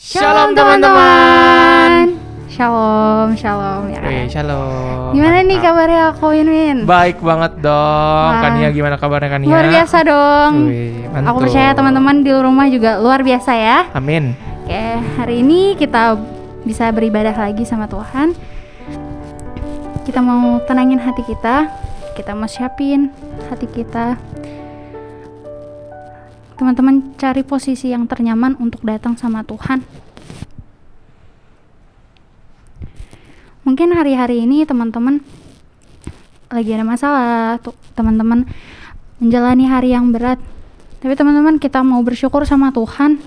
Shalom teman-teman. Shalom ya. Shalom. Gimana nih kabarnya aku Win? Baik banget dong. Kania gimana kabarnya Kania? Luar biasa dong. Mantul. Aku percaya teman-teman di rumah juga luar biasa ya. Amin. Oke, hari ini kita bisa beribadah lagi sama Tuhan. Kita mau tenangin hati kita. Kita mau siapin hati kita. Teman-teman cari posisi yang ternyaman untuk datang sama Tuhan. Mungkin hari-hari ini teman-teman lagi ada masalah, teman-teman menjalani hari yang berat. Tapi teman-teman kita mau bersyukur sama Tuhan.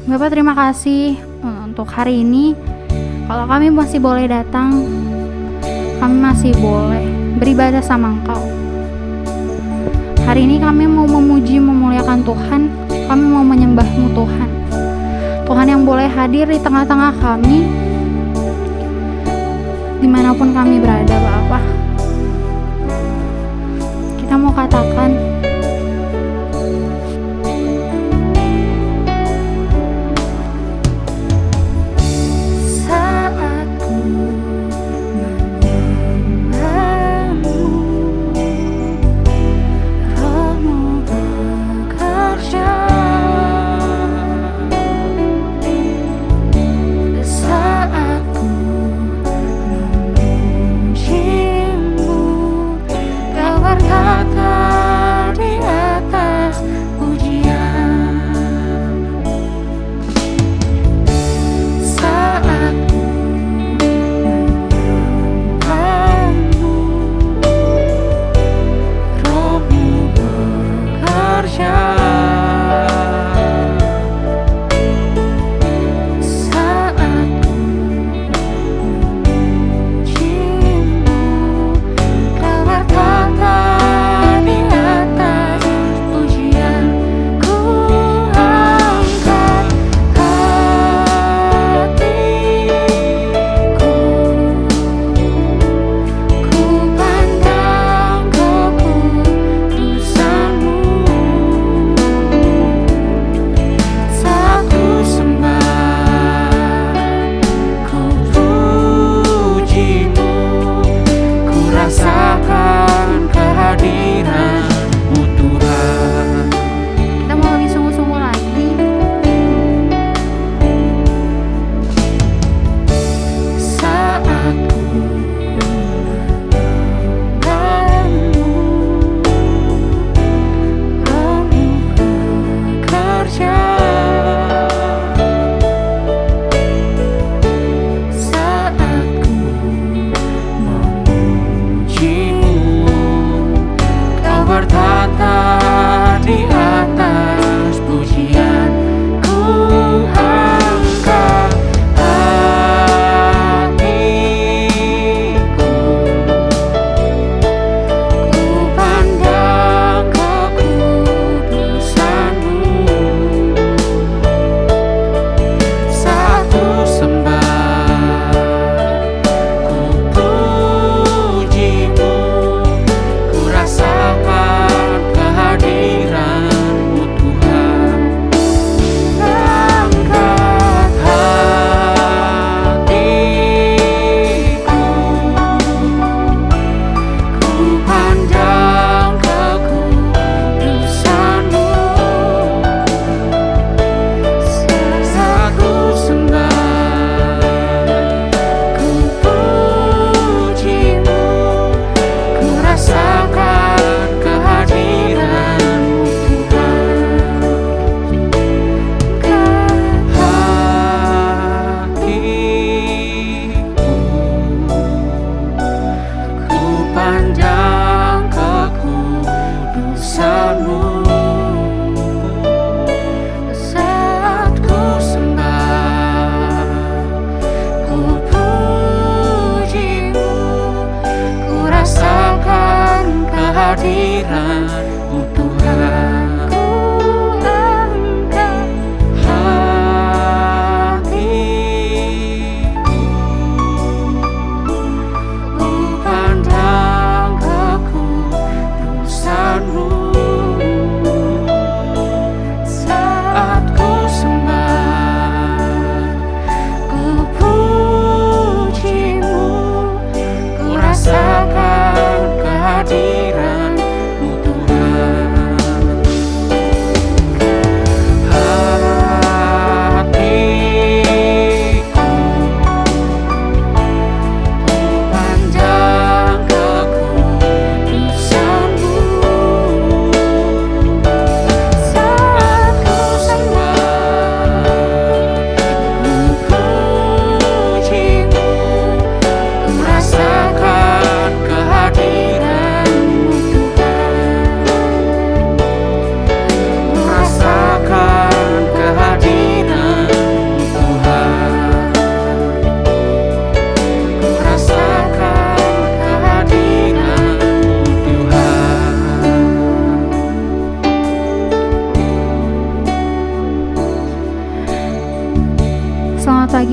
Bapak terima kasih untuk hari ini. Kalau kami masih boleh datang, kami masih boleh beribadah sama Engkau. Hari ini kami mau memuji, memuliakan Tuhan. Kami mau menyembah-Mu Tuhan. Tuhan yang boleh hadir di tengah-tengah kami, dimanapun kami berada Bapak. Kita mau katakan,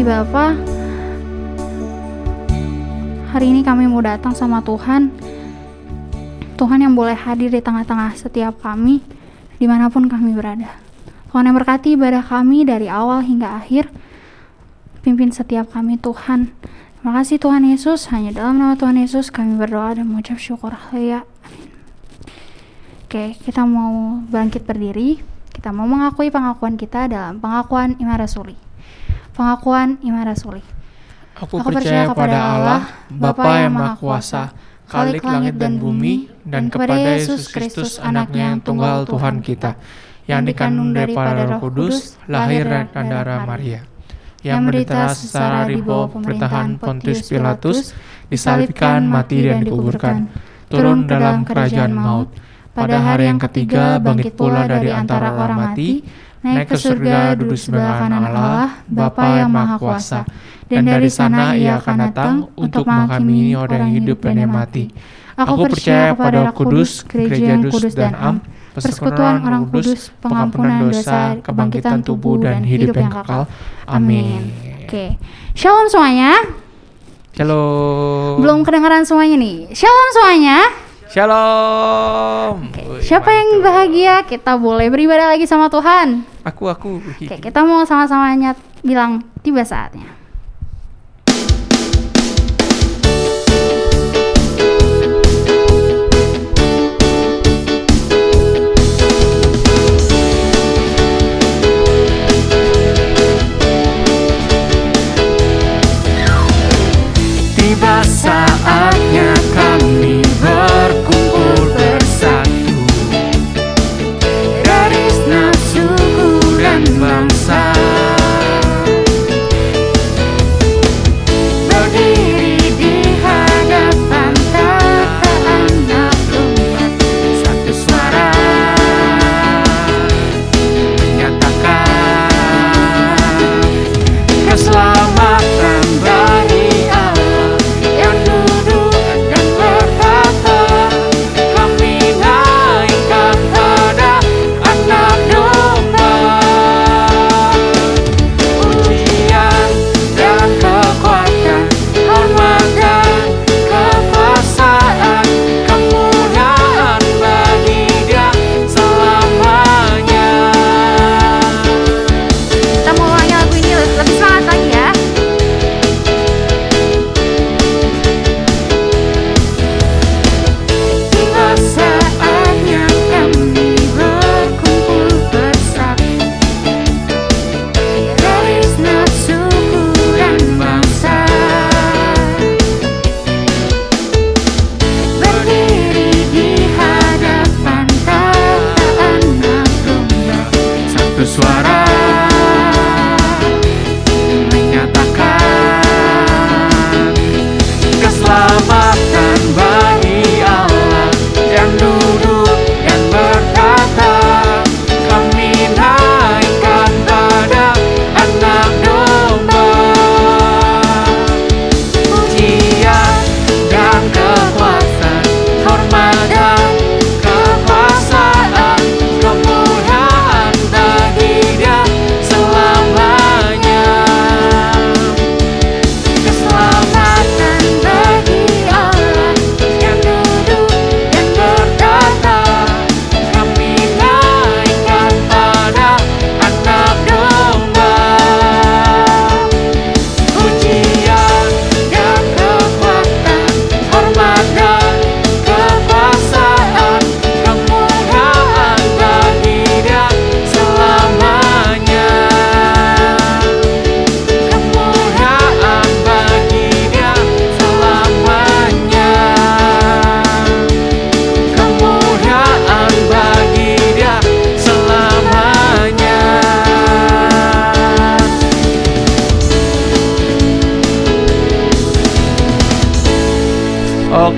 Bapa. Hari ini kami mau datang sama Tuhan. Tuhan yang boleh hadir di tengah-tengah setiap kami, dimanapun kami berada. Tuhan yang berkati ibadah kami dari awal hingga akhir. Pimpin setiap kami Tuhan. Terima kasih Tuhan Yesus. Hanya dalam nama Tuhan Yesus kami berdoa dan mengucap syukur. Haleluya. Amin. Oke, kita mau bangkit berdiri. Kita mau mengakui pengakuan kita dalam pengakuan Iman Rasuli. Pengakuan Iman Rasuli. Aku percaya kepada Allah, Bapa yang Maha Kuasa, Khalik langit dan bumi, dan kepada Yesus Kristus, Anaknya yang tunggal Tuhan kita, yang dikandung daripada Roh Kudus, lahir dari darah Maria, yang menderita secara di bawah pemerintahan Pontius Pilatus, disalibkan, mati dan dikuburkan, turun dalam kerajaan maut. Pada hari yang ketiga bangkit pula dari antara orang mati, naik ke surga, duduk sebelah kanan Allah, Bapa yang Maha Kuasa. Dan dari sana ia akan datang untuk menghakimi orang yang hidup dan yang mati. Aku percaya kepada Roh Kudus, gereja yang kudus dan am, persekutuan orang kudus, pengampunan dosa, kebangkitan tubuh dan hidup yang kekal. Amin. Oke. Shalom semuanya. Shalom. Belum kedengaran semuanya nih. Shalom semuanya. Shalom. Siapa yang bahagia? Kita boleh beribadah lagi sama Tuhan. Aku. Oke, kita mau sama-sama bilang tiba saatnya. Tiba saatnya kami berkumpul bersatu, garis nafsuku dan bangsa, berdiri di hadapan tata anak domba, satu suara menyatakan keselamatan bagi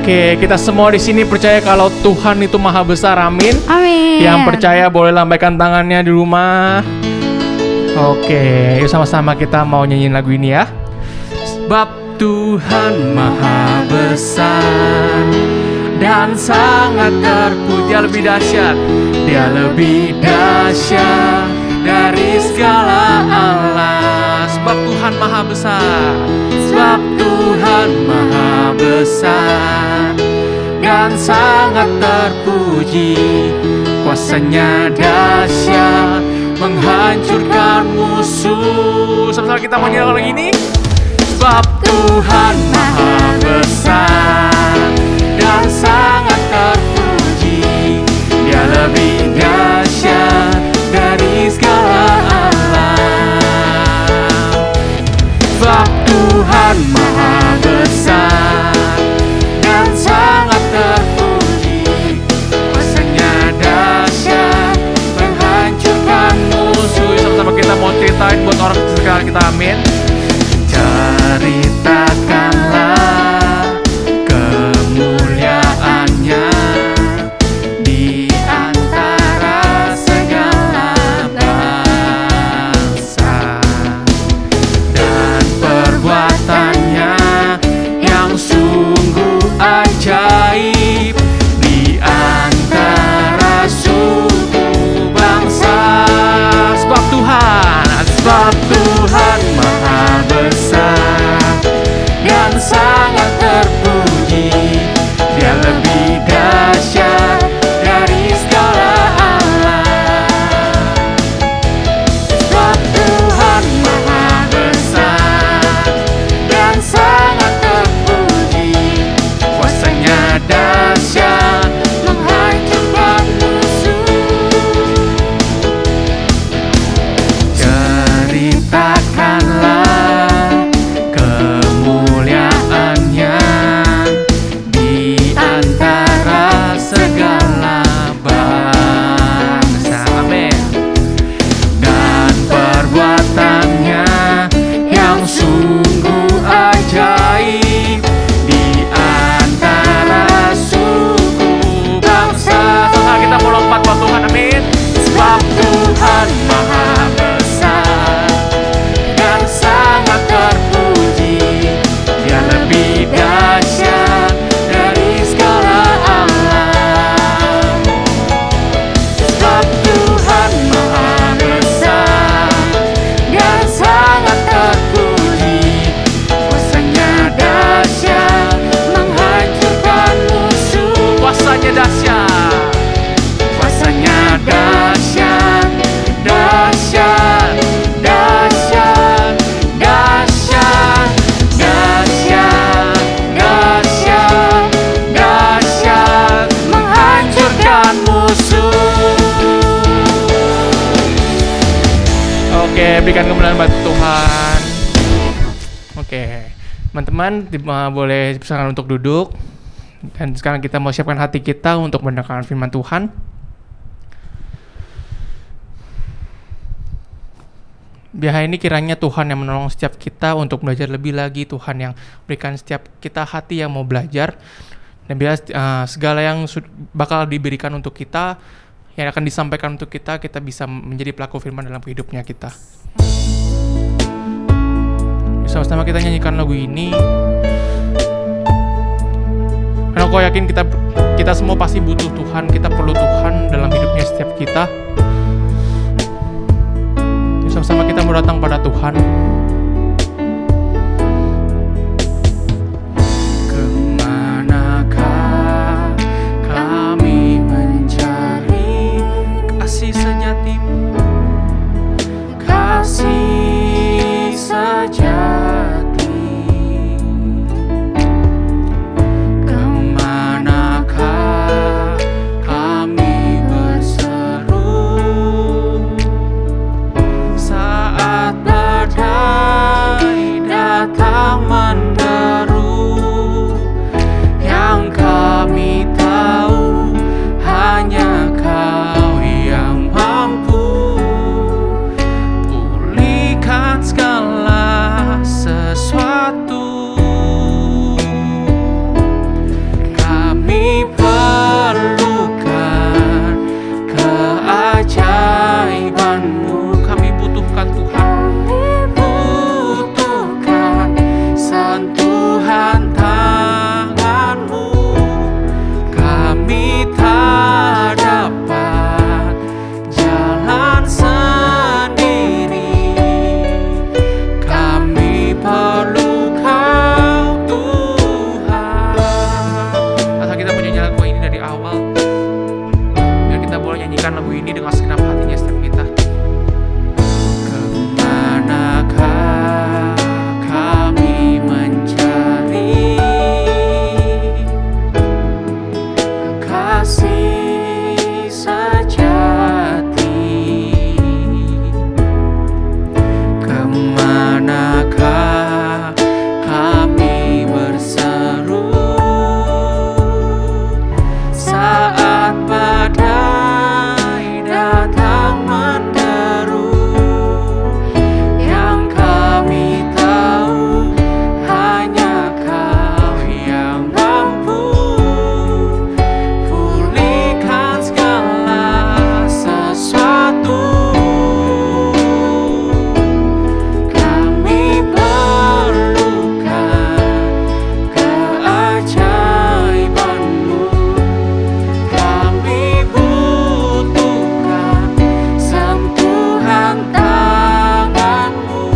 Oke, kita semua di sini percaya kalau Tuhan itu maha besar, amin. Amin. Yang percaya boleh lambaikan tangannya di rumah. Oke, yuk sama-sama kita mau nyanyiin lagu ini ya. Sebab Tuhan maha besar dan sangat terpuji. Dia lebih dahsyat. Dia lebih dahsyat dari segala Allah. Sebab Tuhan maha besar. Sebab Tuhan maha besar dan sangat terpuji. Kuasanya dahsyat menghancurkan musuh. Sama-sama kita mau nyanyi lagi ini. Sebab Tuhan maha besar dan sangat terpuji. Dia lebih dahsyat dari segala alam. Sebab Tuhan maha besar dan sangat terpuji. Kuasanya dahsyat menghancurkan musuh. Sama-sama kita mau ceritain buat orang sekitar kita, amin. Ceritakanlah kemuliaannya di antara segala bangsa, dan perbuatannya yang sungguh ajaib di antara suku bangsa. Sebab Tuhan maha besar dan sangat terpuji. Dia lebih dahsyat dari segala alam. Sebab Tuhan maha besar dan sangat terpuji. Kuasanya dahsyat menghancurkan musuh. Ceritakanlah kemuliaannya di antara segala bangsa, amin. Dan perbuatannya yang sungguh ajaib di antara suku bangsa. Setelah kita mau lompat buat Tuhan, amin. Sebab Tuhan maha besar dan sangat terpuji. Dia lebih dahsyat dari segala alam. Sebab Tuhan maha besar dan sangat terpuji. Kuasanya dahsyat menghancurkan musuh. Kuasanya dahsyat. Kuasanya dahsyat, dahsyat, dahsyat, dahsyat, dahsyat, dahsyat, dahsyat, menghancurkan musuh. Oke, berikan kemuliaan buat Tuhan. Oke, teman-teman boleh silakan untuk duduk. Dan sekarang kita mau siapkan hati kita untuk mendengarkan firman Tuhan. Biar ini kiranya Tuhan yang menolong setiap kita untuk belajar lebih lagi. Tuhan yang berikan setiap kita hati yang mau belajar. Dan biar segala yang bakal diberikan untuk kita, yang akan disampaikan untuk kita, kita bisa menjadi pelaku firman dalam hidupnya kita. Sama-sama kita nyanyikan lagu ini. Karena aku yakin kita semua pasti butuh Tuhan. Kita perlu Tuhan dalam hidupnya setiap kita. Sama-sama kita mau datang pada Tuhan. Kemanakah kami mencari kasih sejati-Mu, kasih sejati? Kemanakah kami berseru saat badai datang menderu? Yang kami tahu hanya Kau yang mampu pulihkan segala sesuatu. Kami perlukan keajaiban-Mu. Kami butuhkan Tuhan, butuhkan kami berseru saat badai datang menderu. Yang kami tahu hanya Kau yang mampu pulihkan segala sesuatu. Kami perlukan keajaiban-Mu. Kami butuhkan sentuhan tangan-Mu.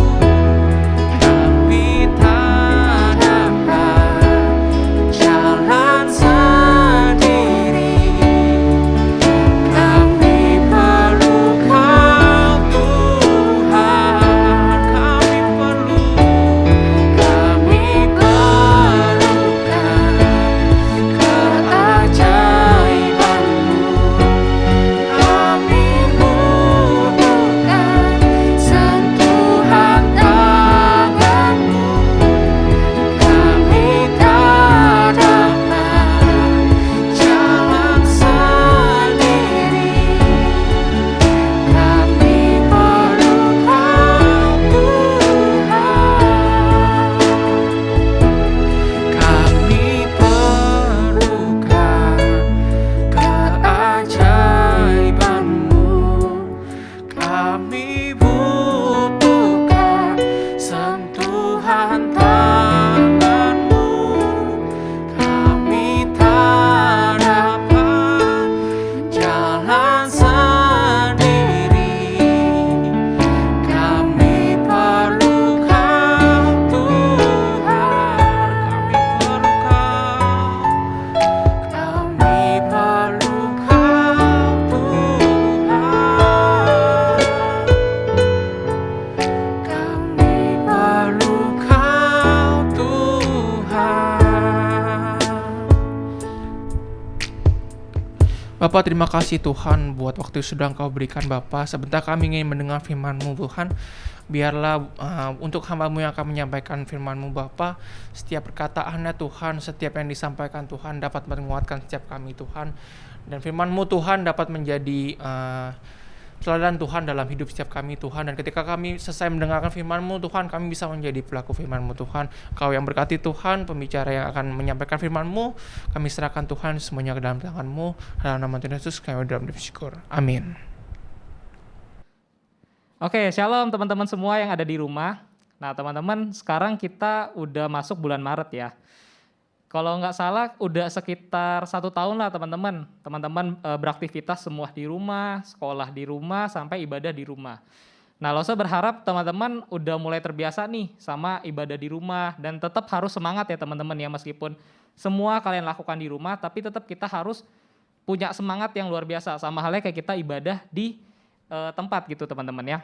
Kami tak dapat jalan sendiri. Kami perlu Kau Tuhan. Kami perlukan keajaiban-Mu. Kami butuhkan sentuhan tangan-Mu. Kami tak dapat jalan sendiri. Kami perlu Kau Tuhan. Kami perlukan keajaiban-Mu. Kami butuhkan sentuhan tangan-Mu. Kami tak dapat jalan sendiri. Kami perlu Kau Tuhan. Kami perlu Kau Tuhan. Kami perlu Kau Tuhan. Bapak, terima kasih Tuhan buat waktu yang sudah Engkau berikan Bapak. Sebentar kami ingin mendengar firman-Mu Tuhan. Biarlah untuk hamba-Mu yang akan menyampaikan firman-Mu Bapak, setiap perkataannya Tuhan, setiap yang disampaikan Tuhan dapat menguatkan setiap kami Tuhan. Dan firman-Mu Tuhan dapat menjadi teladan Tuhan dalam hidup setiap kami Tuhan. Dan ketika kami selesai mendengarkan firman-Mu Tuhan, kami bisa menjadi pelaku firman-Mu Tuhan. Kau yang berkati Tuhan, pembicara yang akan menyampaikan firman-Mu, kami serahkan Tuhan semuanya ke dalam tangan-Mu. Dalam nama Tuhan Yesus kami bersyukur. Amin. Oke, shalom teman-teman semua yang ada di rumah. Nah teman-teman, sekarang kita udah masuk bulan Maret ya. Kalau nggak salah udah sekitar 1 tahun lah teman-teman. Teman-teman beraktivitas semua di rumah, sekolah di rumah, sampai ibadah di rumah. Nah Lose berharap teman-teman udah mulai terbiasa nih sama ibadah di rumah. Dan tetap harus semangat ya teman-teman ya, meskipun semua kalian lakukan di rumah, tapi tetap kita harus punya semangat yang luar biasa. Sama halnya kayak kita ibadah di tempat gitu teman-teman ya.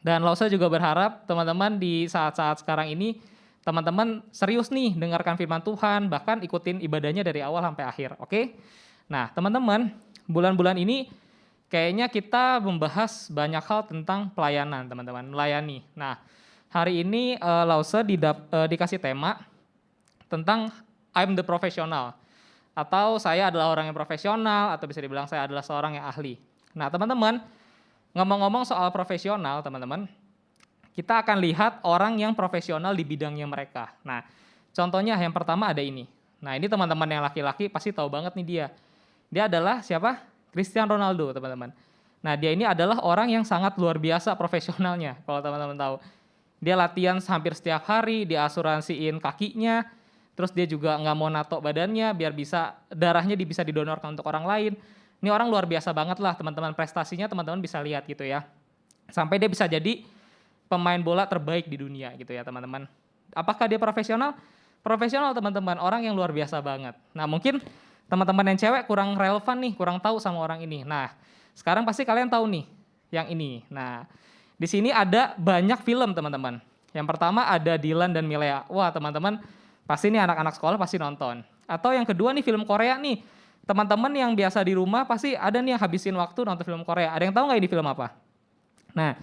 Dan Lose juga berharap teman-teman di saat-saat sekarang ini teman-teman serius nih dengarkan firman Tuhan, bahkan ikutin ibadahnya dari awal sampai akhir, oke? Nah teman-teman, bulan-bulan ini kayaknya kita membahas banyak hal tentang pelayanan teman-teman, melayani. Nah hari ini Lause dikasih tema tentang I'm the professional, atau saya adalah orang yang profesional, atau bisa dibilang saya adalah seorang yang ahli. Nah teman-teman, ngomong-ngomong soal profesional teman-teman, kita akan lihat orang yang profesional di bidangnya mereka. Nah, contohnya yang pertama ada ini. Nah, ini teman-teman yang laki-laki pasti tahu banget nih dia. Dia adalah siapa? Cristiano Ronaldo, teman-teman. Nah, dia ini adalah orang yang sangat luar biasa profesionalnya, kalau teman-teman tahu. Dia latihan hampir setiap hari, dia asuransiin kakinya, terus dia juga nggak mau nato badannya, biar bisa darahnya bisa didonorkan untuk orang lain. Ini orang luar biasa banget lah, teman-teman. Prestasinya teman-teman bisa lihat gitu ya. Sampai dia bisa jadi pemain bola terbaik di dunia gitu ya teman-teman. Apakah dia profesional? Profesional teman-teman, orang yang luar biasa banget. Nah mungkin teman-teman yang cewek kurang relevan nih, kurang tahu sama orang ini. Nah sekarang pasti kalian tahu nih yang ini. Nah di sini ada banyak film teman-teman. Yang pertama ada Dylan dan Milea. Wah teman-teman pasti nih anak-anak sekolah pasti nonton. Atau yang kedua nih film Korea nih. Teman-teman yang biasa di rumah pasti ada nih yang habisin waktu nonton film Korea. Ada yang tahu nggak ini film apa? Nah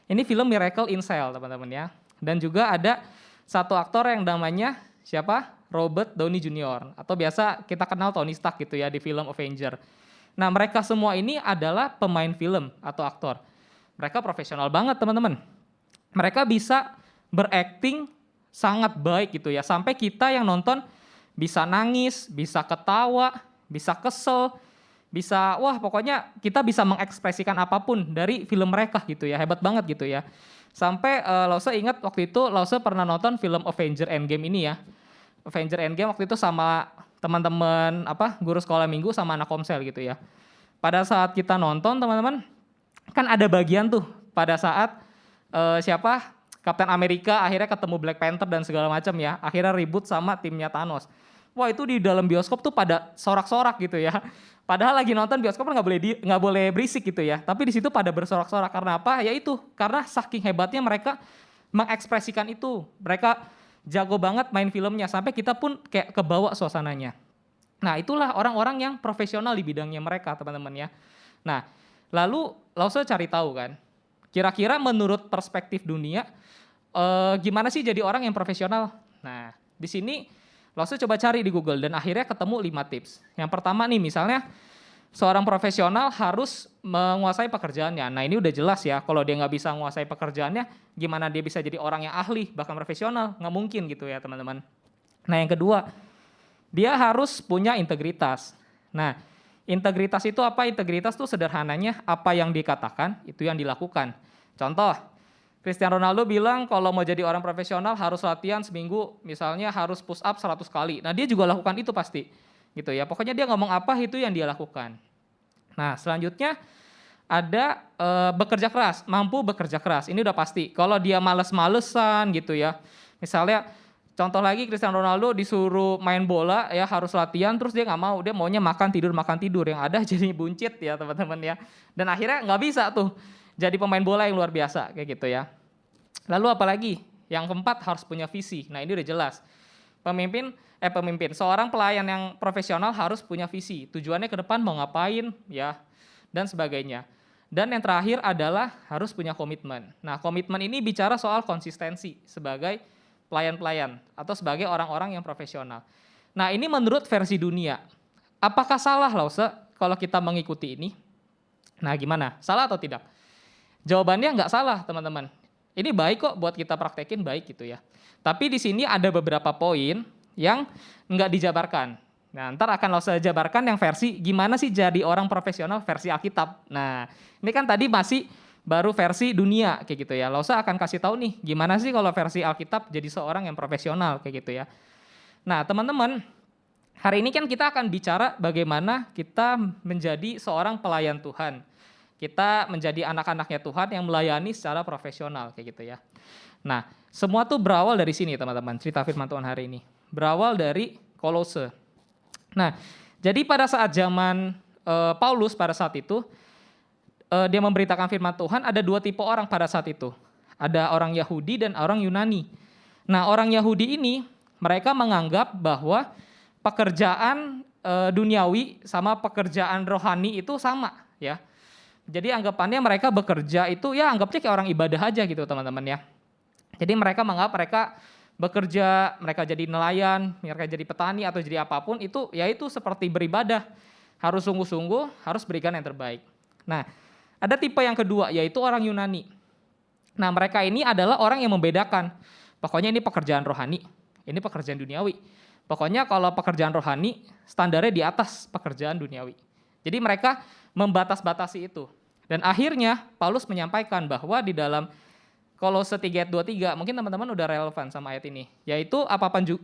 ini film Miracle in Cell teman-teman ya. Dan juga ada satu aktor yang namanya siapa? Robert Downey Jr. atau biasa kita kenal Tony Stark gitu ya di film Avenger. Nah, mereka semua ini adalah pemain film atau aktor. Mereka profesional banget, teman-teman. Mereka bisa berakting sangat baik gitu ya, sampai kita yang nonton bisa nangis, bisa ketawa, bisa kesel, bisa wah pokoknya kita bisa mengekspresikan apapun dari film mereka gitu ya, hebat banget gitu ya. Sampai Lause ingat waktu itu Lause pernah nonton film Avenger Endgame ini ya. Avenger Endgame waktu itu sama teman-teman guru sekolah minggu sama anak komsel gitu ya. Pada saat kita nonton teman-teman, kan ada bagian tuh pada saat Captain America akhirnya ketemu Black Panther dan segala macam ya. Akhirnya ribut sama timnya Thanos. Wah, itu di dalam bioskop tuh pada sorak-sorak gitu ya. Padahal lagi nonton bioskop kan nggak boleh berisik gitu ya. Tapi di situ pada bersorak-sorak karena apa? Ya itu karena saking hebatnya mereka mengekspresikan itu. Mereka jago banget main filmnya sampai kita pun kayak kebawa suasananya. Nah, itulah orang-orang yang profesional di bidangnya mereka, teman-teman ya. Nah, lalu Lause cari tahu kan, kira-kira menurut perspektif dunia gimana sih jadi orang yang profesional? Nah, di sini Lause coba cari di Google dan akhirnya ketemu 5 tips. Yang pertama nih, misalnya seorang profesional harus menguasai pekerjaannya. Nah, ini udah jelas ya, kalau dia nggak bisa menguasai pekerjaannya, gimana dia bisa jadi orang yang ahli, bahkan profesional? Nggak mungkin gitu ya, teman-teman. Nah, yang kedua, dia harus punya integritas. Nah, integritas itu apa? Integritas itu sederhananya apa yang dikatakan, itu yang dilakukan. Contoh, Cristiano Ronaldo bilang kalau mau jadi orang profesional harus latihan seminggu, misalnya harus push up 100 kali. Nah, dia juga lakukan itu pasti. Gitu ya. Pokoknya dia ngomong apa itu yang dia lakukan. Nah, selanjutnya ada bekerja keras, mampu bekerja keras. Ini udah pasti. Kalau dia males-malesan gitu ya. Misalnya contoh lagi Cristiano Ronaldo disuruh main bola ya harus latihan terus dia nggak mau, dia maunya makan tidur yang ada jadi buncit ya teman-teman ya. Dan akhirnya nggak bisa tuh jadi pemain bola yang luar biasa kayak gitu ya. Lalu apalagi? Yang keempat harus punya visi. Nah, ini udah jelas. Seorang pelayan yang profesional harus punya visi. Tujuannya ke depan mau ngapain ya dan sebagainya. Dan yang terakhir adalah harus punya komitmen. Nah, komitmen ini bicara soal konsistensi sebagai pelayan-pelayan atau sebagai orang-orang yang profesional. Nah, ini menurut versi dunia. Apakah salah Lause kalau kita mengikuti ini? Nah, gimana? Salah atau tidak? Jawabannya nggak salah, teman-teman. Ini baik kok buat kita praktekin, baik gitu ya. Tapi di sini ada beberapa poin yang nggak dijabarkan. Nah, ntar akan Lause jabarkan yang versi gimana sih jadi orang profesional versi Alkitab. Nah, ini kan tadi masih baru versi dunia kayak gitu ya. Lause akan kasih tahu nih gimana sih kalau versi Alkitab jadi seorang yang profesional kayak gitu ya. Nah, teman-teman, hari ini kan kita akan bicara bagaimana kita menjadi seorang pelayan Tuhan. Kita menjadi anak-anaknya Tuhan yang melayani secara profesional kayak gitu ya. Nah, semua tuh berawal dari sini teman-teman, cerita firman Tuhan hari ini. Berawal dari Kolose. Nah, jadi pada saat zaman Paulus pada saat itu, dia memberitakan firman Tuhan, ada 2 tipe orang pada saat itu. Ada orang Yahudi dan orang Yunani. Nah, orang Yahudi ini, mereka menganggap bahwa pekerjaan duniawi sama pekerjaan rohani itu sama ya. Jadi anggapannya mereka bekerja itu ya anggapnya kayak orang ibadah aja gitu teman-teman ya. Jadi mereka menganggap mereka bekerja, mereka jadi nelayan, mereka jadi petani atau jadi apapun itu ya itu seperti beribadah. Harus sungguh-sungguh, harus berikan yang terbaik. Nah, ada tipe yang kedua yaitu orang Yunani. Nah, mereka ini adalah orang yang membedakan. Pokoknya ini pekerjaan rohani, ini pekerjaan duniawi. Pokoknya kalau pekerjaan rohani standarnya di atas pekerjaan duniawi. Jadi mereka membatas-batasi itu. Dan akhirnya Paulus menyampaikan bahwa di dalam Kolose 3 ayat 23, mungkin teman-teman udah relevan sama ayat ini. Yaitu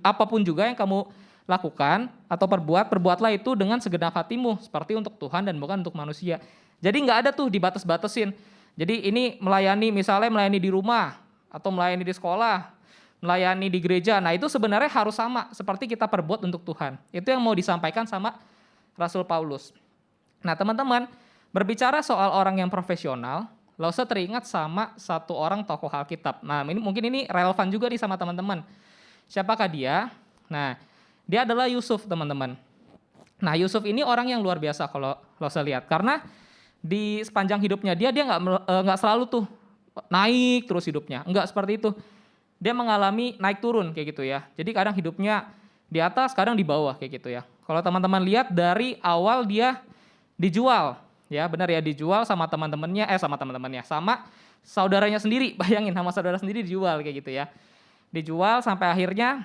apapun juga yang kamu lakukan atau perbuatlah itu dengan segenap hatimu. Seperti untuk Tuhan dan bukan untuk manusia. Jadi nggak ada tuh dibatas-batasin. Jadi ini misalnya melayani di rumah, atau melayani di sekolah, melayani di gereja. Nah itu sebenarnya harus sama seperti kita perbuat untuk Tuhan. Itu yang mau disampaikan sama Rasul Paulus. Nah teman-teman, berbicara soal orang yang profesional, Lause teringat sama satu orang tokoh Alkitab. Nah mungkin ini relevan juga nih sama teman-teman. Siapakah dia? Nah dia adalah Yusuf teman-teman. Nah Yusuf ini orang yang luar biasa kalau Lause lihat. Karena di sepanjang hidupnya dia nggak selalu tuh naik terus hidupnya. Enggak seperti itu. dia mengalami naik turun kayak gitu ya. Jadi kadang hidupnya di atas, kadang di bawah kayak gitu ya. Kalau teman-teman lihat dari awal dia dijual, ya benar ya, dijual sama teman-temannya, sama saudaranya sendiri, bayangin sama saudara sendiri dijual kayak gitu ya. Dijual sampai akhirnya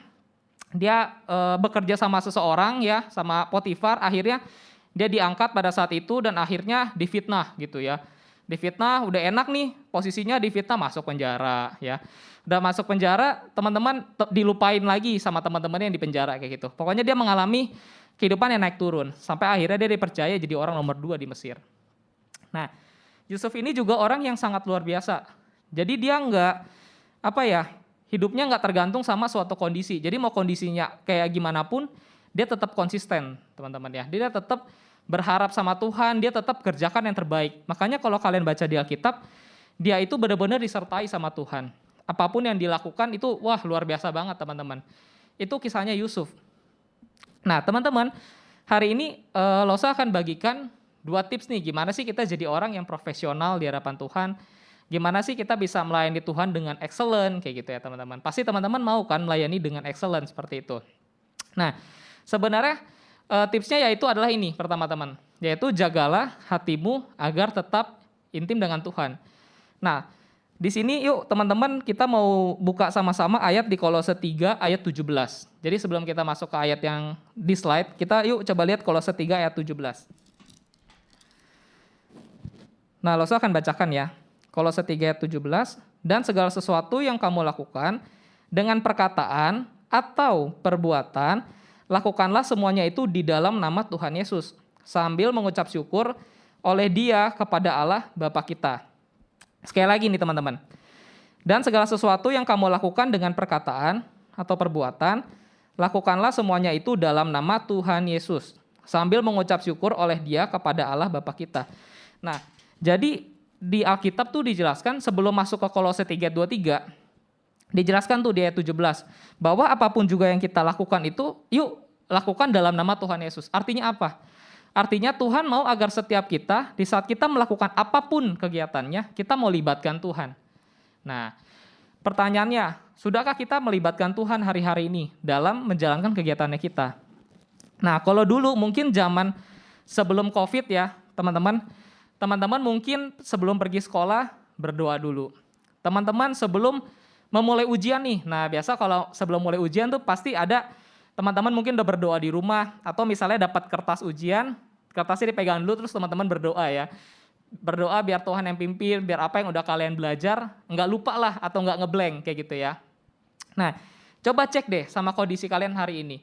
dia bekerja sama seseorang ya, sama Potifar, akhirnya dia diangkat pada saat itu dan akhirnya difitnah gitu ya. Difitnah, udah enak nih posisinya, difitnah masuk penjara ya. Udah masuk penjara, teman-teman dilupain lagi sama teman-temannya yang di penjara kayak gitu. Pokoknya dia mengalami kehidupan yang naik turun sampai akhirnya dia dipercaya jadi orang nomor 2 di Mesir. Nah, Yusuf ini juga orang yang sangat luar biasa. Jadi dia hidupnya nggak tergantung sama suatu kondisi. Jadi mau kondisinya kayak gimana pun, dia tetap konsisten, teman-teman ya. Dia tetap berharap sama Tuhan, dia tetap kerjakan yang terbaik. Makanya kalau kalian baca di Alkitab, dia itu benar-benar disertai sama Tuhan. Apapun yang dilakukan itu, wah luar biasa banget teman-teman. Itu kisahnya Yusuf. Nah teman-teman, hari ini Losa akan bagikan 2 tips nih, gimana sih kita jadi orang yang profesional di hadapan Tuhan. Gimana sih kita bisa melayani Tuhan dengan excellent, kayak gitu ya teman-teman. Pasti teman-teman mau kan melayani dengan excellent seperti itu. Nah sebenarnya tipsnya adalah ini pertama teman, yaitu jagalah hatimu agar tetap intim dengan Tuhan. Nah di sini yuk teman-teman kita mau buka sama-sama ayat di Kolose 3 ayat 17. Jadi sebelum kita masuk ke ayat yang di slide, kita yuk coba lihat Kolose 3 ayat 17. Nah, Losa akan bacakan ya. Kolose 3 ayat 17, dan segala sesuatu yang kamu lakukan dengan perkataan atau perbuatan, lakukanlah semuanya itu di dalam nama Tuhan Yesus, sambil mengucap syukur oleh Dia kepada Allah Bapa kita. Sekali lagi nih teman-teman. Dan segala sesuatu yang kamu lakukan dengan perkataan atau perbuatan, lakukanlah semuanya itu dalam nama Tuhan Yesus, sambil mengucap syukur oleh Dia kepada Allah Bapa kita. Nah, jadi di Alkitab tuh dijelaskan sebelum masuk ke Kolose 3:23, dijelaskan tuh di ayat 17, bahwa apapun juga yang kita lakukan itu, yuk lakukan dalam nama Tuhan Yesus. Artinya apa? Artinya Tuhan mau agar setiap kita, di saat kita melakukan apapun kegiatannya, kita mau libatkan Tuhan. Nah, pertanyaannya, sudahkah kita melibatkan Tuhan hari-hari ini dalam menjalankan kegiatannya kita? Nah, kalau dulu mungkin zaman sebelum COVID ya, teman-teman mungkin sebelum pergi sekolah berdoa dulu. Teman-teman sebelum memulai ujian nih, nah biasa kalau sebelum mulai ujian tuh pasti ada teman-teman mungkin udah berdoa di rumah, atau misalnya dapat kertas ujian, kertasnya dipegang dulu terus teman-teman berdoa ya. Berdoa biar Tuhan yang pimpin, biar apa yang udah kalian belajar, nggak lupa lah atau nggak ngeblank kayak gitu ya. Nah, coba cek deh sama kondisi kalian hari ini.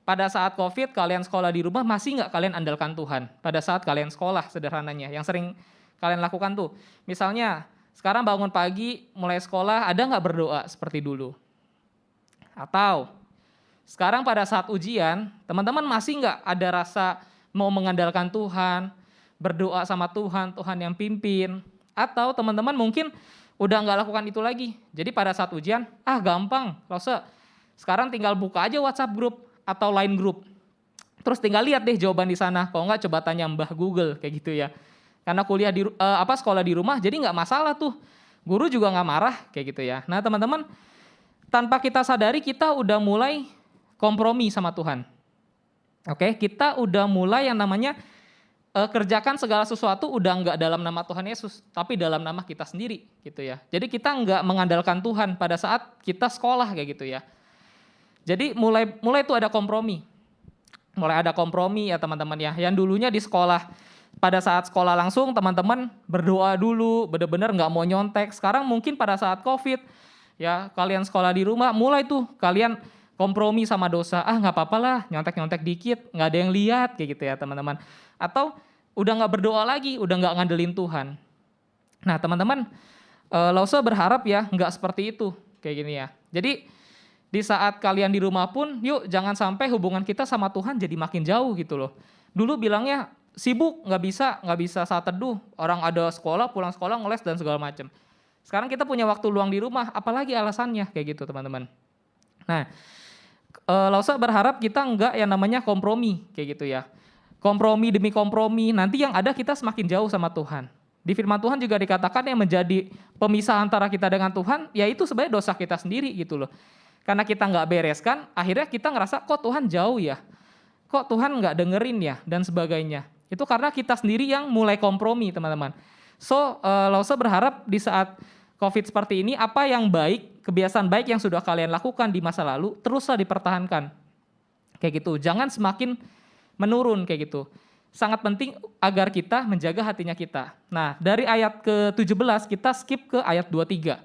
Pada saat COVID, kalian sekolah di rumah, masih nggak kalian andalkan Tuhan? Pada saat kalian sekolah sederhananya, yang sering kalian lakukan tuh. Misalnya, sekarang bangun pagi, mulai sekolah, ada nggak berdoa seperti dulu? Atau, sekarang pada saat ujian, teman-teman masih nggak ada rasa mau mengandalkan Tuhan, berdoa sama Tuhan, Tuhan yang pimpin? Atau teman-teman mungkin udah nggak lakukan itu lagi. Jadi pada saat ujian, gampang, sekarang tinggal buka aja WhatsApp group atau Line group. Terus tinggal lihat deh jawaban di sana. Kalau nggak coba tanya Mbah Google kayak gitu ya. Karena sekolah di rumah, jadi nggak masalah tuh. Guru juga nggak marah kayak gitu ya. Nah teman-teman, tanpa kita sadari kita udah mulai kompromi sama Tuhan. Oke, kita udah mulai yang namanya kerjakan segala sesuatu udah nggak dalam nama Tuhan Yesus, tapi dalam nama kita sendiri gitu ya. Jadi kita nggak mengandalkan Tuhan pada saat kita sekolah kayak gitu ya. Jadi mulai tuh ada kompromi. Mulai ada kompromi ya teman-teman ya. Yang dulunya di sekolah, pada saat sekolah langsung teman-teman berdoa dulu, benar-benar nggak mau nyontek. Sekarang mungkin pada saat COVID, ya kalian sekolah di rumah, mulai tuh kalian kompromi sama dosa. Nggak apa-apa lah, nyontek-nyontek dikit, nggak ada yang lihat kayak gitu ya teman-teman. Atau udah nggak berdoa lagi, udah nggak ngandelin Tuhan. Nah teman-teman, Lausa berharap ya nggak seperti itu kayak gini ya. Jadi di saat kalian di rumah pun, yuk jangan sampai hubungan kita sama Tuhan jadi makin jauh gitu loh. Dulu bilangnya sibuk, nggak bisa saat teduh. Orang ada sekolah, pulang sekolah, ngeles dan segala macam. Sekarang kita punya waktu luang di rumah, apalagi alasannya kayak gitu teman-teman. Nah, Lausa berharap kita nggak yang namanya kompromi kayak gitu ya. Kompromi demi kompromi, nanti yang ada kita semakin jauh sama Tuhan. Di firman Tuhan juga dikatakan yang menjadi pemisah antara kita dengan Tuhan, yaitu sebenarnya dosa kita sendiri gitu loh. Karena kita nggak bereskan, akhirnya kita ngerasa kok Tuhan jauh ya, kok Tuhan nggak dengerin ya, dan sebagainya. Itu karena kita sendiri yang mulai kompromi teman-teman. So, Lause berharap di saat COVID seperti ini, apa yang baik, kebiasaan baik yang sudah kalian lakukan di masa lalu, teruslah dipertahankan. Kayak gitu, jangan semakin menurun kayak gitu. Sangat penting agar kita menjaga hatinya kita. Nah, dari ayat ke-17 kita skip ke ayat 23.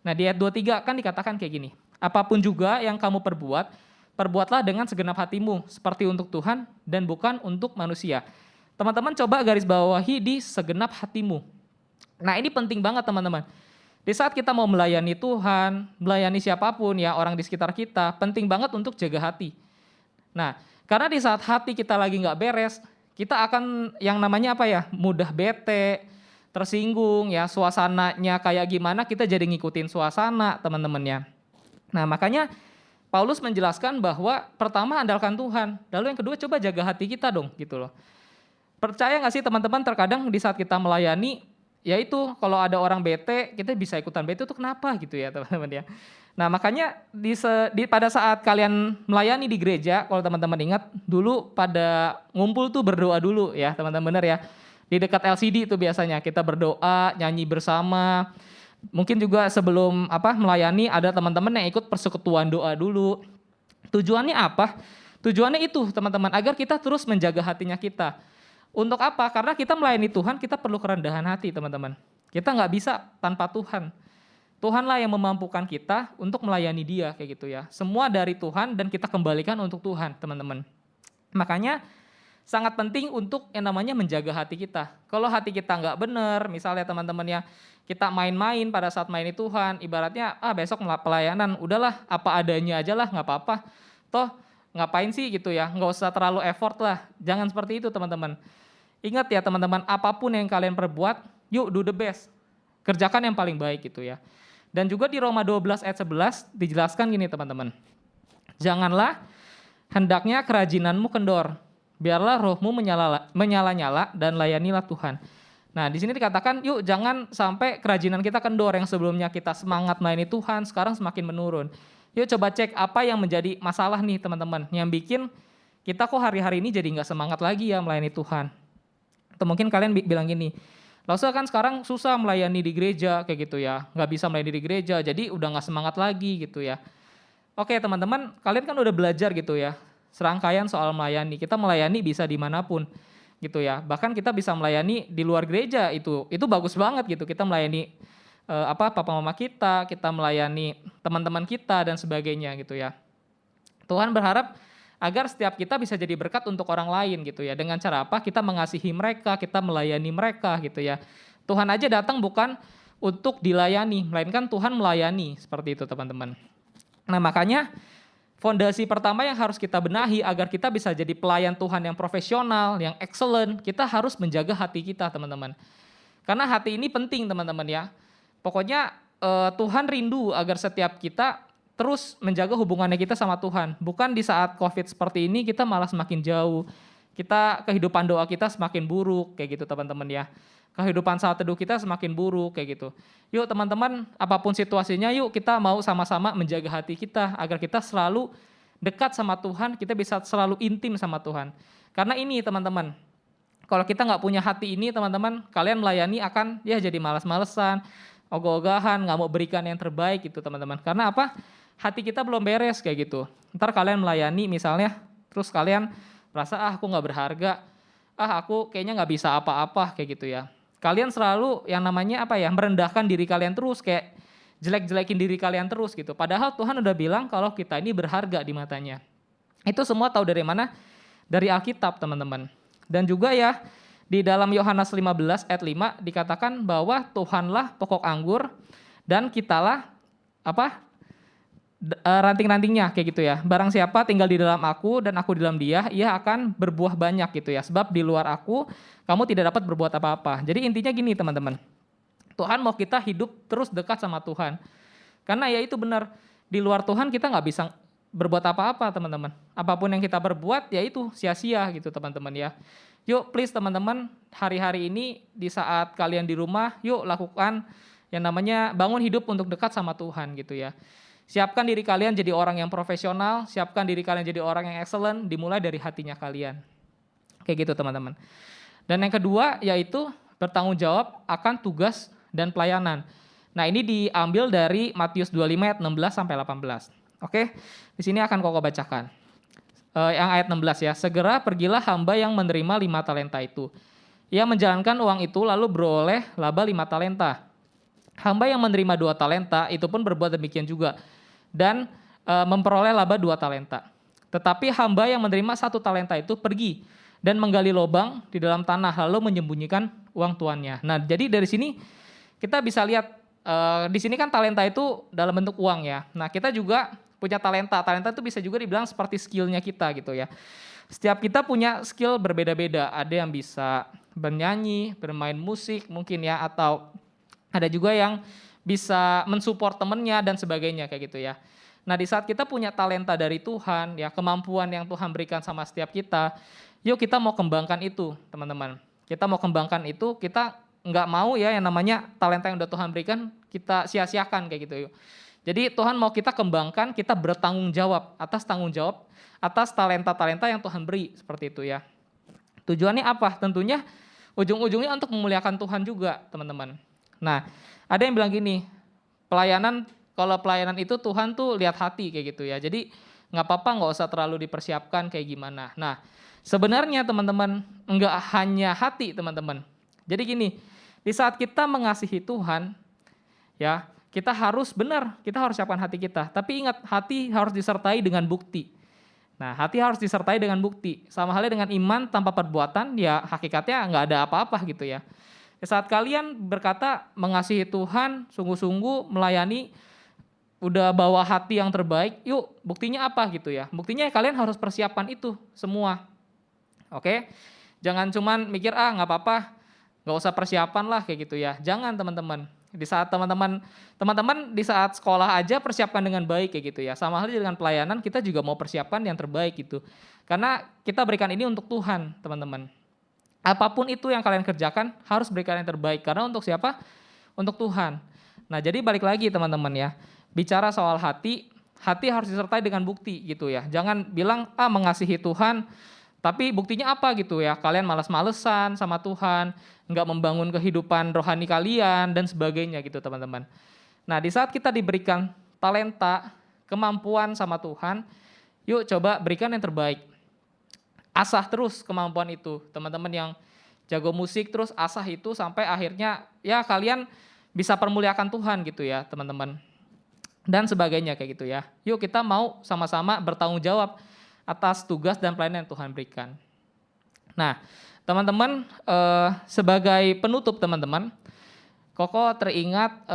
Nah, di ayat 23 kan dikatakan kayak gini. Apapun juga yang kamu perbuat, perbuatlah dengan segenap hatimu, seperti untuk Tuhan dan bukan untuk manusia. Teman-teman coba garis bawahi di segenap hatimu. Nah, ini penting banget teman-teman. Di saat kita mau melayani Tuhan, melayani siapapun ya, orang di sekitar kita, penting banget untuk jaga hati. Nah, karena di saat hati kita lagi nggak beres, kita akan yang namanya apa ya, mudah bete, tersinggung ya, suasananya kayak gimana kita jadi ngikutin suasana teman-teman ya. Nah makanya Paulus menjelaskan bahwa pertama andalkan Tuhan, lalu yang kedua coba jaga hati kita dong gitu loh. Percaya gak sih teman-teman terkadang di saat kita melayani, yaitu kalau ada orang bete, kita bisa ikutan bete itu kenapa gitu ya teman-teman ya. Nah makanya pada saat kalian melayani di gereja, kalau teman-teman ingat dulu pada ngumpul tuh berdoa dulu ya teman-teman benar ya. Di dekat LCD itu biasanya kita berdoa, nyanyi bersama. Mungkin juga sebelum melayani ada teman-teman yang ikut persekutuan doa dulu. Tujuannya apa? Tujuannya itu teman-teman agar kita terus menjaga hatinya kita. Untuk apa? Karena kita melayani Tuhan, kita perlu kerendahan hati teman-teman. Kita nggak bisa tanpa Tuhan. Tuhanlah yang memampukan kita untuk melayani Dia kayak gitu ya. Semua dari Tuhan dan kita kembalikan untuk Tuhan, teman-teman. Makanya sangat penting untuk yang namanya menjaga hati kita. Kalau hati kita nggak benar, misalnya teman-teman ya, kita main-main pada saat main Tuhan, ibaratnya besok pelayanan, udahlah apa adanya aja lah, nggak apa-apa. Toh ngapain sih gitu ya, nggak usah terlalu effort lah. Jangan seperti itu teman-teman. Ingat ya teman-teman, apapun yang kalian perbuat, yuk do the best. Kerjakan yang paling baik gitu ya. Dan juga di Roma 12 ayat 11 dijelaskan gini teman-teman. Janganlah hendaknya kerajinanmu kendor. Biarlah rohmu menyala-nyala dan layanilah Tuhan. Nah di sini dikatakan yuk jangan sampai kerajinan kita kendor, yang sebelumnya kita semangat melayani Tuhan sekarang semakin menurun. Yuk coba cek apa yang menjadi masalah nih teman-teman. Yang bikin kita kok hari-hari ini jadi gak semangat lagi ya melayani Tuhan. Atau mungkin kalian bilang gini, Lause kan sekarang susah melayani di gereja kayak gitu ya, nggak bisa melayani di gereja, jadi udah nggak semangat lagi gitu ya. Oke teman-teman, kalian kan udah belajar gitu ya, serangkaian soal melayani. Kita melayani bisa dimanapun gitu ya. Bahkan kita bisa melayani di luar gereja itu bagus banget gitu. Kita melayani papa mama kita melayani teman-teman kita dan sebagainya gitu ya. Tuhan berharap agar setiap kita bisa jadi berkat untuk orang lain gitu ya. Dengan cara apa? Kita mengasihi mereka, kita melayani mereka gitu ya. Tuhan aja datang bukan untuk dilayani, melainkan Tuhan melayani, seperti itu teman-teman. Nah makanya fondasi pertama yang harus kita benahi agar kita bisa jadi pelayan Tuhan yang profesional, yang excellent, kita harus menjaga hati kita teman-teman. Karena hati ini penting teman-teman ya. Pokoknya Tuhan rindu agar setiap kita terus menjaga hubungannya kita sama Tuhan. Bukan di saat COVID seperti ini kita malah semakin jauh. Kehidupan doa kita semakin buruk kayak gitu teman-teman ya. Kehidupan saat teduh kita semakin buruk kayak gitu. Yuk teman-teman, apapun situasinya yuk kita mau sama-sama menjaga hati kita agar kita selalu dekat sama Tuhan, kita bisa selalu intim sama Tuhan. Karena ini teman-teman, kalau kita nggak punya hati ini teman-teman, kalian melayani akan ya jadi malas-malesan, ogah-ogahan, nggak mau berikan yang terbaik gitu teman-teman. Karena apa? Hati kita belum beres kayak gitu. Ntar kalian melayani misalnya, terus kalian merasa aku nggak berharga, aku kayaknya nggak bisa apa-apa kayak gitu ya. Kalian selalu yang namanya merendahkan diri kalian terus, kayak jelek-jelekin diri kalian terus gitu. Padahal Tuhan udah bilang kalau kita ini berharga di matanya. Itu semua tahu dari mana? Dari Alkitab teman-teman. Dan juga ya di dalam Yohanes 15 ayat 5 dikatakan bahwa Tuhanlah pokok anggur dan kitalah ranting-rantingnya kayak gitu ya. Barang siapa tinggal di dalam aku dan aku di dalam dia, ia akan berbuah banyak gitu ya. Sebab di luar aku kamu tidak dapat berbuat apa-apa. Jadi intinya gini teman-teman. Tuhan mau kita hidup terus dekat sama Tuhan. Karena ya itu benar, di luar Tuhan kita nggak bisa berbuat apa-apa teman-teman. Apapun yang kita berbuat ya itu sia-sia gitu teman-teman ya. Yuk please teman-teman, hari-hari ini di saat kalian di rumah, yuk lakukan yang namanya bangun hidup untuk dekat sama Tuhan gitu ya. Siapkan diri kalian jadi orang yang profesional, siapkan diri kalian jadi orang yang excellent, dimulai dari hatinya kalian. Kayak gitu teman-teman. Dan yang kedua yaitu bertanggung jawab akan tugas dan pelayanan. Nah ini diambil dari Matius 25 ayat 16 sampai 18. Oke, di sini akan Koko bacakan. Yang ayat 16 ya, segera pergilah hamba yang menerima 5 talenta itu. Ia menjalankan uang itu lalu beroleh laba 5 talenta. Hamba yang menerima 2 talenta itu pun berbuat demikian juga dan memperoleh laba 2 talenta. Tetapi hamba yang menerima 1 talenta itu pergi dan menggali lubang di dalam tanah lalu menyembunyikan uang tuannya. Nah, jadi dari sini kita bisa lihat di sini kan talenta itu dalam bentuk uang ya. Nah, kita juga punya talenta. Talenta itu bisa juga dibilang seperti skillnya kita gitu ya. Setiap kita punya skill berbeda-beda. Ada yang bisa bernyanyi, bermain musik mungkin ya, atau ada juga yang bisa mensupport temennya dan sebagainya kayak gitu ya. Nah di saat kita punya talenta dari Tuhan ya, kemampuan yang Tuhan berikan sama setiap kita, yuk kita mau kembangkan itu teman-teman. Kita mau kembangkan itu, kita nggak mau ya yang namanya talenta yang udah Tuhan berikan kita sia-siakan kayak gitu yuk. Jadi Tuhan mau kita kembangkan, kita bertanggung jawab atas talenta-talenta yang Tuhan beri seperti itu ya. Tujuannya apa? Tentunya ujung-ujungnya untuk memuliakan Tuhan juga teman-teman. Nah ada yang bilang gini, kalau pelayanan itu Tuhan tuh lihat hati kayak gitu ya. Jadi nggak apa-apa, nggak usah terlalu dipersiapkan kayak gimana. Nah sebenarnya teman-teman nggak hanya hati teman-teman. Jadi gini, di saat kita mengasihi Tuhan ya, kita harus siapkan hati kita. Tapi ingat, hati harus disertai dengan bukti. Nah, hati harus disertai dengan bukti. Sama halnya dengan iman tanpa perbuatan, ya hakikatnya nggak ada apa-apa gitu ya. Saat kalian berkata mengasihi Tuhan, sungguh-sungguh melayani, udah bawa hati yang terbaik, yuk buktinya apa gitu ya. Buktinya kalian harus persiapkan itu semua. Oke? Jangan cuman mikir, nggak apa-apa, nggak usah persiapan lah kayak gitu ya. Jangan teman-teman. Di saat teman-teman di saat sekolah aja persiapkan dengan baik kayak gitu ya. Sama halnya dengan pelayanan, kita juga mau persiapkan yang terbaik gitu. Karena kita berikan ini untuk Tuhan, teman-teman. Apapun itu yang kalian kerjakan harus berikan yang terbaik. Karena untuk siapa? Untuk Tuhan. Nah, jadi balik lagi teman-teman ya. Bicara soal hati harus disertai dengan bukti gitu ya. Jangan bilang mengasihi Tuhan, tapi buktinya apa gitu ya? Kalian malas-malesan sama Tuhan, nggak membangun kehidupan rohani kalian dan sebagainya gitu teman-teman. Nah di saat kita diberikan talenta, kemampuan sama Tuhan, yuk coba berikan yang terbaik. Asah terus kemampuan itu, teman-teman yang jago musik terus asah itu sampai akhirnya ya kalian bisa permuliakan Tuhan gitu ya teman-teman. Dan sebagainya kayak gitu ya. Yuk kita mau sama-sama bertanggung jawab atas tugas dan pelayanan yang Tuhan berikan. Nah, teman-teman, sebagai penutup teman-teman, Koko teringat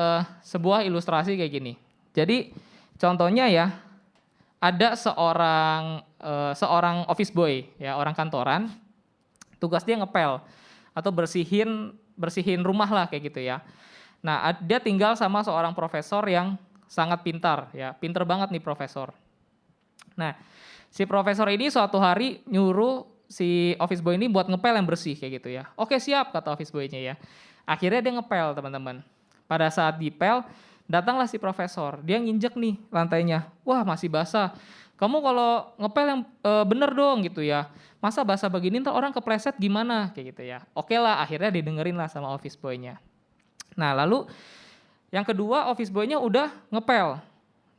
sebuah ilustrasi kayak gini. Jadi contohnya ya, ada seorang office boy, ya orang kantoran, tugas dia ngepel atau bersihin rumah lah kayak gitu ya. Nah, dia tinggal sama seorang profesor yang sangat pintar, ya pintar banget nih profesor. Nah, si profesor ini suatu hari nyuruh si office boy ini buat ngepel yang bersih kayak gitu ya. Oke siap kata office boy-nya ya. Akhirnya dia ngepel teman-teman. Pada saat dipel, datanglah si profesor. Dia nginjek nih lantainya. Wah masih basah. Kamu kalau ngepel yang bener dong gitu ya. Masa basah begini ntar orang kepleset gimana kayak gitu ya. Oke lah akhirnya didengerin lah sama office boy-nya. Nah lalu yang kedua office boy-nya udah ngepel.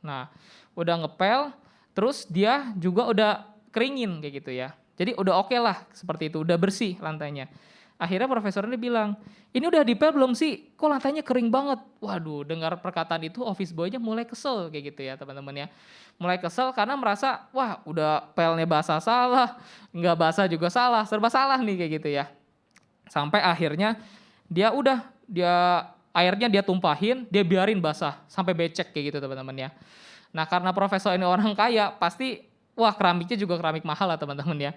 Nah udah ngepel. Terus dia juga udah keringin kayak gitu ya. Jadi udah oke lah seperti itu, udah bersih lantainya. Akhirnya profesor ini bilang, ini udah dipel belum sih? Kok lantainya kering banget? Waduh, dengar perkataan itu office boy-nya mulai kesel kayak gitu ya teman-teman ya. Mulai kesel karena merasa, wah udah pelnya basah salah, nggak basah juga salah, serba salah nih kayak gitu ya. Sampai akhirnya airnya dia tumpahin, dia biarin basah sampai becek kayak gitu teman-teman ya. Nah karena profesor ini orang kaya, pasti wah keramiknya juga keramik mahal lah teman-teman ya.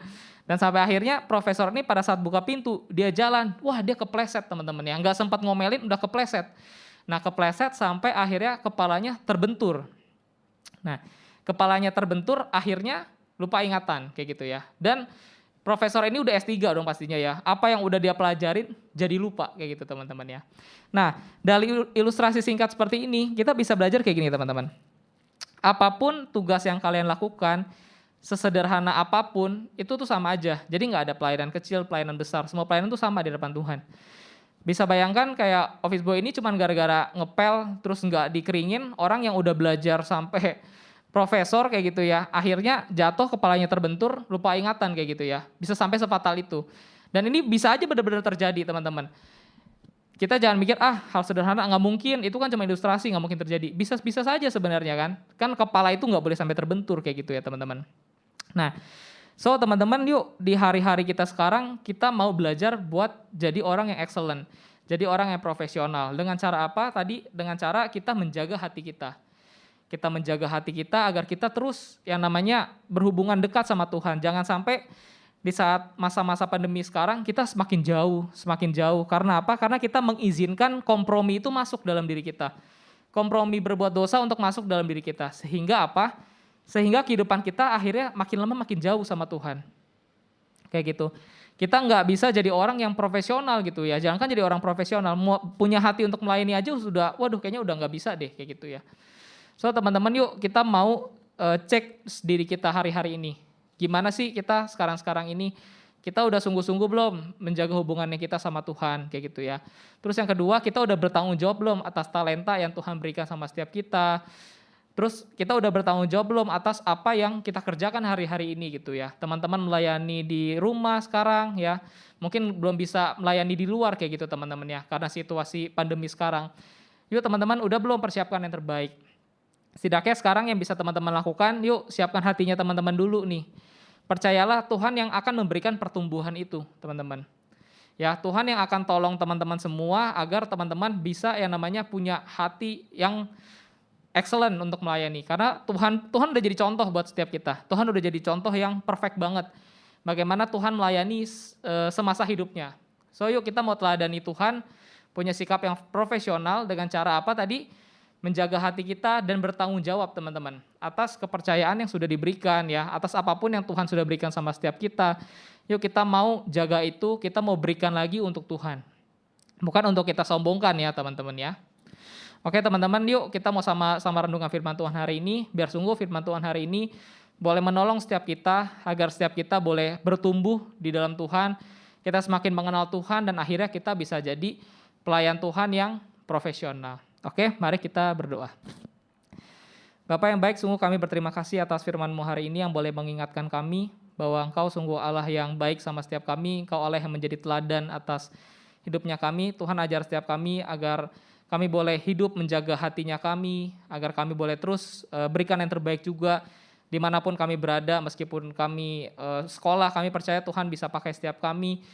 Dan sampai akhirnya profesor ini pada saat buka pintu, dia jalan, wah dia kepleset teman-teman ya. Nggak sempat ngomelin, udah kepleset. Nah kepleset sampai akhirnya kepalanya terbentur. Nah kepalanya terbentur, akhirnya lupa ingatan kayak gitu ya. Dan profesor ini udah S3 dong pastinya ya. Apa yang udah dia pelajarin jadi lupa kayak gitu teman-teman ya. Nah, dari ilustrasi singkat seperti ini kita bisa belajar kayak gini teman-teman. Apapun tugas yang kalian lakukan, sesederhana apapun, itu tuh sama aja. Jadi nggak ada pelayanan kecil, pelayanan besar. Semua pelayanan tuh sama di depan Tuhan. Bisa bayangkan kayak office boy ini cuman gara-gara ngepel terus nggak dikeringin, orang yang udah belajar sampai profesor kayak gitu ya, akhirnya jatuh kepalanya terbentur, lupa ingatan kayak gitu ya. Bisa sampai sefatal itu. Dan ini bisa aja benar-benar terjadi teman-teman. Kita jangan mikir, hal sederhana nggak mungkin, itu kan cuma ilustrasi, nggak mungkin terjadi. Bisa saja sebenarnya kan. Kan kepala itu nggak boleh sampai terbentur kayak gitu ya teman-teman. Nah, so teman-teman yuk di hari-hari kita sekarang kita mau belajar buat jadi orang yang excellent. Jadi orang yang profesional. Dengan cara apa? Tadi dengan cara kita menjaga hati kita. Kita menjaga hati kita agar kita terus yang namanya berhubungan dekat sama Tuhan. Jangan sampai di saat masa-masa pandemi sekarang kita semakin jauh. Karena apa? Karena kita mengizinkan kompromi itu masuk dalam diri kita. Kompromi berbuat dosa untuk masuk dalam diri kita. Sehingga apa? Sehingga kehidupan kita akhirnya makin lama makin jauh sama Tuhan. Kayak gitu. Kita nggak bisa jadi orang yang profesional gitu ya. Jangan kan jadi orang profesional. Punya hati untuk melayani aja sudah, waduh kayaknya udah nggak bisa deh kayak gitu ya. So teman-teman yuk kita mau cek diri kita hari-hari ini. Gimana sih kita sekarang ini, kita udah sungguh-sungguh belum menjaga hubungannya kita sama Tuhan, kayak gitu ya. Terus yang kedua, kita udah bertanggung jawab belum atas talenta yang Tuhan berikan sama setiap kita. Terus kita udah bertanggung jawab belum atas apa yang kita kerjakan hari-hari ini gitu ya. Teman-teman melayani di rumah sekarang ya, mungkin belum bisa melayani di luar kayak gitu teman-teman ya, karena situasi pandemi sekarang. Yuk teman-teman udah belum persiapkan yang terbaik. Setidaknya sekarang yang bisa teman-teman lakukan, yuk siapkan hatinya teman-teman dulu nih. Percayalah Tuhan yang akan memberikan pertumbuhan itu, teman-teman. Ya, Tuhan yang akan tolong teman-teman semua agar teman-teman bisa yang namanya punya hati yang excellent untuk melayani. Karena Tuhan udah jadi contoh buat setiap kita. Tuhan udah jadi contoh yang perfect banget. Bagaimana Tuhan melayani semasa hidupnya. So yuk kita mau teladani Tuhan, punya sikap yang profesional dengan cara apa tadi? Menjaga hati kita dan bertanggung jawab teman-teman atas kepercayaan yang sudah diberikan ya, atas apapun yang Tuhan sudah berikan sama setiap kita. Yuk kita mau jaga itu, kita mau berikan lagi untuk Tuhan. Bukan untuk kita sombongkan ya teman-teman ya. Oke teman-teman yuk kita mau sama renungan firman Tuhan hari ini, biar sungguh firman Tuhan hari ini boleh menolong setiap kita agar setiap kita boleh bertumbuh di dalam Tuhan, kita semakin mengenal Tuhan dan akhirnya kita bisa jadi pelayan Tuhan yang profesional. Oke, mari kita berdoa. Bapak yang baik, sungguh kami berterima kasih atas firman-Mu hari ini yang boleh mengingatkan kami bahwa Engkau sungguh Allah yang baik sama setiap kami, Engkau Allah yang menjadi teladan atas hidupnya kami. Tuhan ajar setiap kami agar kami boleh hidup menjaga hatinya kami, agar kami boleh terus berikan yang terbaik juga dimanapun kami berada, meskipun kami sekolah, kami percaya Tuhan bisa pakai setiap kami.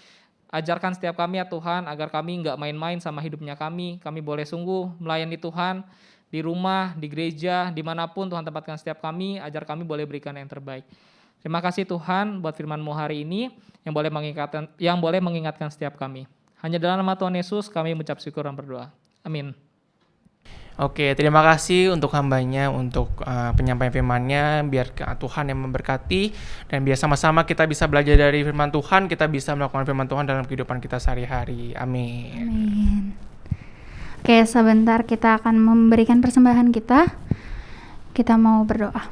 Ajarkan setiap kami ya Tuhan, agar kami nggak main-main sama hidupnya kami boleh sungguh melayani Tuhan di rumah, di gereja, dimanapun Tuhan tempatkan setiap kami, ajar kami boleh berikan yang terbaik. Terima kasih Tuhan buat firman-Mu hari ini yang boleh mengingatkan setiap kami. Hanya dalam nama Tuhan Yesus kami mengucap syukur dan berdoa. Amin. Oke, terima kasih untuk hambanya, untuk penyampaian firman-Nya, biar Tuhan yang memberkati, dan biar sama-sama kita bisa belajar dari firman Tuhan, kita bisa melakukan firman Tuhan dalam kehidupan kita sehari-hari. Amin. Amin. Oke, sebentar kita akan memberikan persembahan kita. Kita mau berdoa.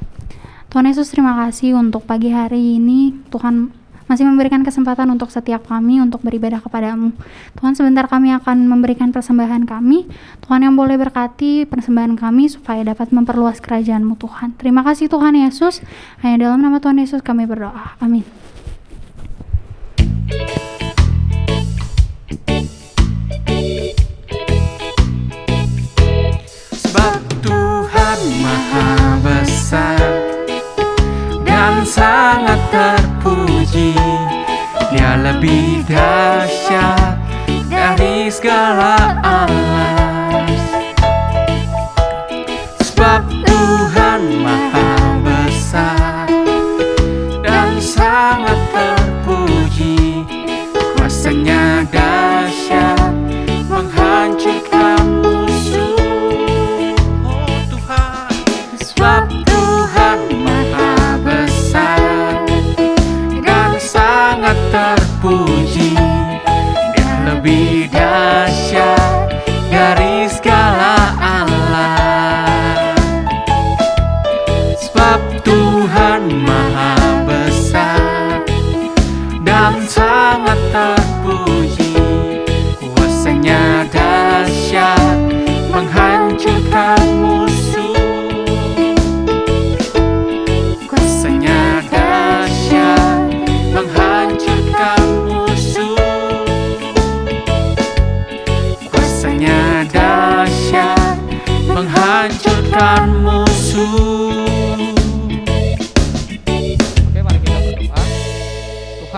Tuhan Yesus, terima kasih untuk pagi hari ini. Tuhan masih memberikan kesempatan untuk setiap kami untuk beribadah kepada-Mu. Tuhan, sebentar kami akan memberikan persembahan kami. Tuhan yang boleh berkati persembahan kami supaya dapat memperluas kerajaan-Mu Tuhan. Terima kasih Tuhan Yesus. Hanya dalam nama Tuhan Yesus kami berdoa. Amin. Sebab Tuhan Maha Besar dan sangat terpuji, Dia lebih dahsyat dari segala alas. Sebab Tuhan Maha Besar dan sangat terpuji, kuasanya dahsyat menghancurkan musuh. Oh Tuhan, sebab Tuhan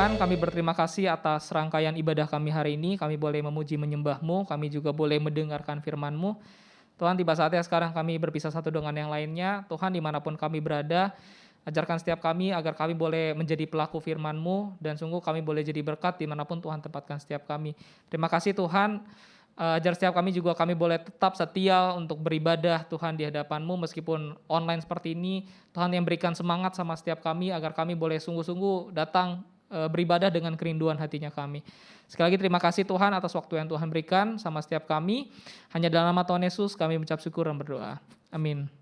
Tuhan, kami berterima kasih atas rangkaian ibadah kami hari ini. Kami boleh memuji menyembah-Mu, kami juga boleh mendengarkan firman-Mu. Tuhan, tiba saatnya sekarang kami berpisah satu dengan yang lainnya. Tuhan, dimanapun kami berada, ajarkan setiap kami agar kami boleh menjadi pelaku firman-Mu, dan sungguh kami boleh jadi berkat dimanapun Tuhan tempatkan setiap kami. Terima kasih Tuhan, ajar setiap kami juga kami boleh tetap setia untuk beribadah Tuhan di hadapan-Mu meskipun online seperti ini. Tuhan yang berikan semangat sama setiap kami agar kami boleh sungguh-sungguh datang beribadah dengan kerinduan hatinya kami. Sekali lagi terima kasih Tuhan atas waktu yang Tuhan berikan sama setiap kami. Hanya dalam nama Tuhan Yesus kami mengucap syukur dan berdoa. Amin.